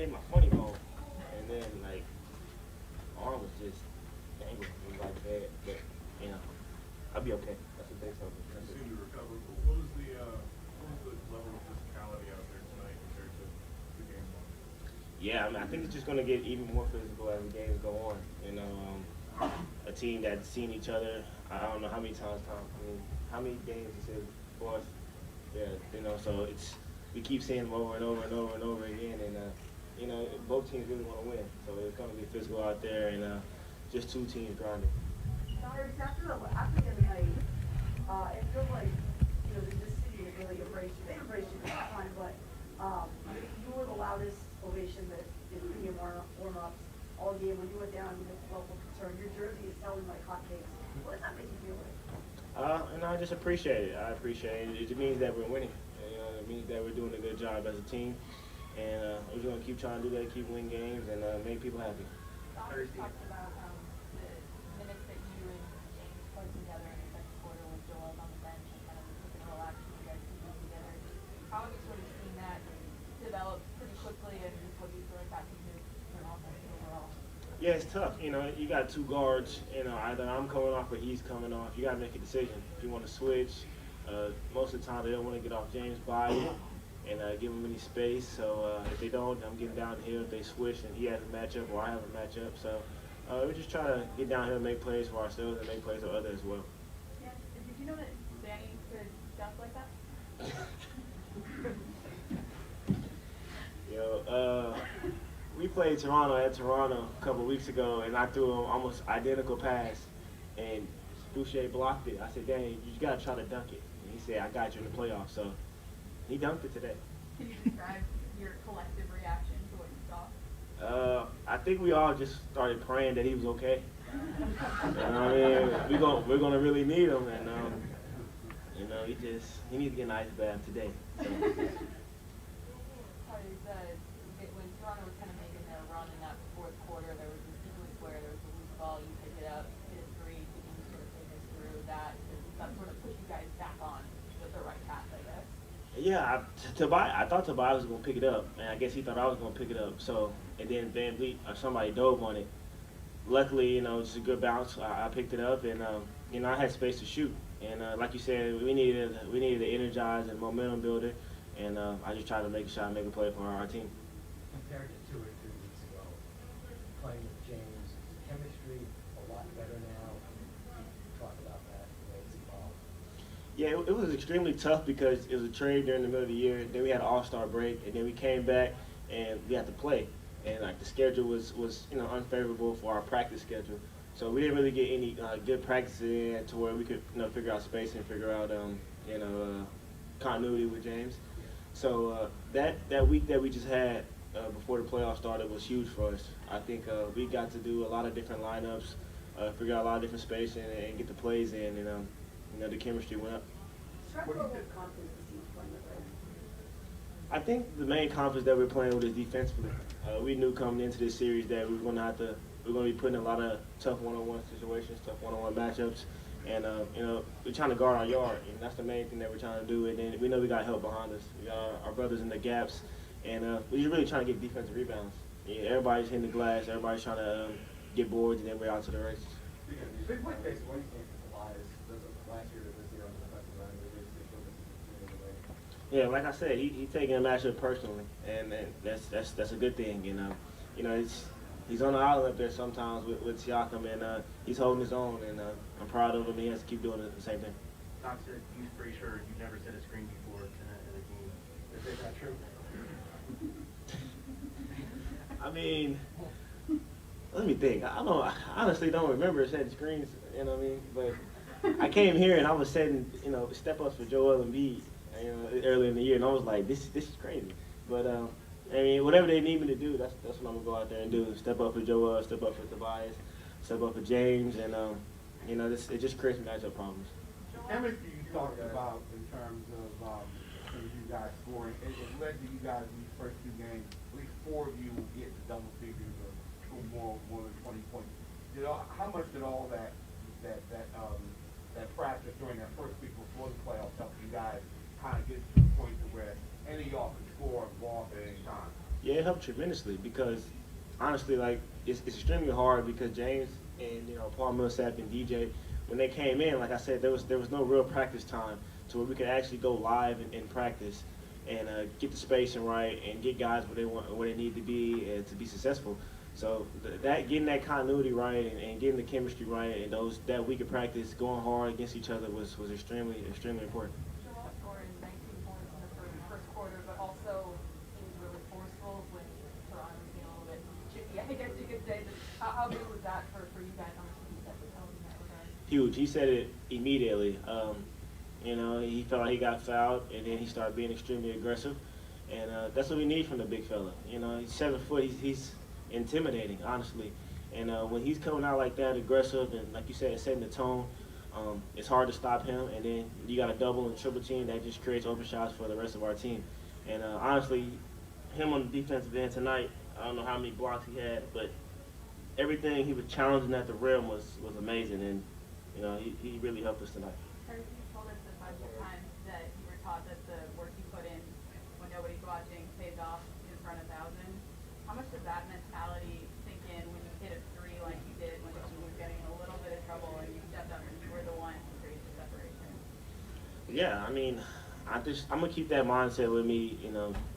hit my funny bone, and then like arm was just dangled. It was like bad, but you know, I'll be okay. That's what they told me. You seem to recover. What was the level of physicality out there tonight compared to the game one? Yeah, I mean, I think it's just going to get even more physical as the games go on. You know, a team that's seen each other, I don't know how many times, Tom. I mean, how many games is it for us? Yeah, you know, so we keep seeing them over and over and over and over again, and you know, both teams really want to win. So it's going to be physical out there, and just two teams grinding. Tyrese, after the other night, it feels like, you know, this city has really embraced you. They embraced you at the time, but you were the loudest ovation that in premium warm-ups all game. When you went down, you had level of concern. Your jersey is selling like hotcakes. What does that make you feel like? And I just appreciate it. I appreciate it. It means that we're winning. You know, it means that we're doing a good job as a team, and we're just gonna keep trying to do that, keep winning games, and make people happy. Tyrese talked about the minutes that you and James played together in the second quarter with Joel on the bench and kind of the pick and roll action you guys can do together. How have you sort of seen that develop pretty quickly, and what do you sort of back into your offense overall? Yeah, it's tough. You know, you got two guards. You know, either I'm coming off or he's coming off. You got to make a decision. If you want to switch, most of the time they don't want to get off James' body and give him any space. So if they don't, I'm getting down here. If they switch and he has a matchup or I have a matchup. So we're just trying to get down here and make plays for ourselves and make plays for others as well. Yeah. Did you know that Danny could dunk like that? We played Toronto at Toronto a couple of weeks ago, and I threw him almost identical pass, and Boucher blocked it. I said, Danny, you got to try to dunk it. And he said, I got you in the playoffs. So he dunked it today. Can you describe your collective reaction to what you saw? I think we all just started praying that he was okay. You know what I mean? We're gonna really need him, and you know, he needs to get an ice bath today. So. When Toronto was kind of making their run in that fourth quarter, there was a sequence where there was a loose ball, you pick it up, hit a three, you can sort of take us through that. Does that sort of push you guys back on the right path, I guess? Yeah, I thought Tobias was gonna pick it up, and I guess he thought I was gonna pick it up. So, and then Van Vliet or somebody dove on it. Luckily, you know, just a good bounce. I picked it up, and you know, I had space to shoot. And like you said, we needed to energize and momentum builder, and I just tried to make a shot, make a play for our team. Compared to 2 or 3 weeks ago, playing with James, chemistry a lot better now. Talk about that, the way it's evolved. Yeah, it was extremely tough because it was a trade during the middle of the year. Then we had an All-Star break, and then we came back and we had to play. And like the schedule was you know, unfavorable for our practice schedule, so we didn't really get any good practice in to where we could, you know, figure out space and figure out you know, continuity with James. So that week that we just had before the playoffs started was huge for us. I think we got to do a lot of different lineups, figure out a lot of different space, and get the plays in, and you know, the chemistry went up. What level of confidence is he playing with right now? I think the main confidence that we're playing with is defensively. We knew coming into this series that we're going to be putting a lot of tough one-on-one situations, tough one-on-one matchups, and you know, we're trying to guard our yard, and that's the main thing that we're trying to do. And then we know we got help behind us. We got our brothers in the gaps, and we're really trying to get defensive rebounds. Yeah, everybody's hitting the glass, everybody's trying to get boards, and then we're out to the races. Big point based what do you think Elias does last year to this year on the defensive end? They basically showed this in the way. Yeah, like I said, he's taking a matchup personally, and that's a good thing. You know, he's on the island up there sometimes with Siakam, and he's holding his own, and I'm proud of him. He has to keep doing the same thing. Doc said he's pretty sure you've never set a screen before in a game. Is that true? I mean, let me think. I honestly don't remember setting screens. You know what I mean? But I came here and I was setting, you know, step ups for Joel Embiid, you know, earlier in the year, and I was like, this is crazy. But I mean, whatever they need me to do, that's what I'm gonna go out there and do. Step up for Joel, step up for Tobias, step up for James, and you know, it just creates matchup problems. Chemistry you talked about in terms of you guys scoring, it led to you guys in these first 2 games, at least 4 of you get the double figures or more than 20 points. How much did all that practice during that first week before the playoffs help you guys kind of get to the point to where any of y'all can score and ball at any time? Yeah, it helped tremendously because honestly, like it's extremely hard because James and Paul Millsap and DJ, when they came in, like I said, there was no real practice time to where we could actually go live and practice and get the spacing right and get guys where they need to be and to be successful. So that getting that continuity right and getting the chemistry right and that week of practice going hard against each other was extremely important. Joel scored 19 points in the first quarter, but also he was really forceful when Toronto was being a little bit chippy, I guess you could say. But how big was that for you guys? How much did you set the tone in that regard? Huge. He said it immediately. He felt like he got fouled, and then he started being extremely aggressive, and that's what we need from the big fella. He's 7 foot. He's intimidating, honestly, and when he's coming out like that, aggressive, and like you said, setting the tone, it's hard to stop him. And then you got a double and triple team that just creates open shots for the rest of our team. And honestly, him on the defensive end tonight, I don't know how many blocks he had, but everything he was challenging at the rim was amazing, and he really helped us tonight. Tyrese, you told us a bunch of times that you were taught that the work you put in when nobody's watching pays off in front of thousands. How much does that mentality sink in when you hit a three like you did when the team was getting in a little bit of trouble and you stepped up and you were the one to create the separation? Yeah, I mean, I'm gonna keep that mindset with me,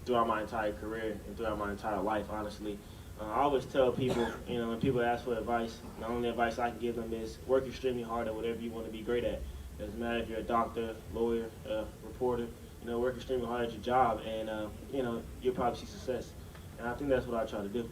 throughout my entire career and throughout my entire life. Honestly, I always tell people, when people ask for advice, the only advice I can give them is work extremely hard at whatever you want to be great at. Doesn't matter if you're a doctor, lawyer, reporter. Work extremely hard at your job, and you'll probably see success. And I think that's what I try to do.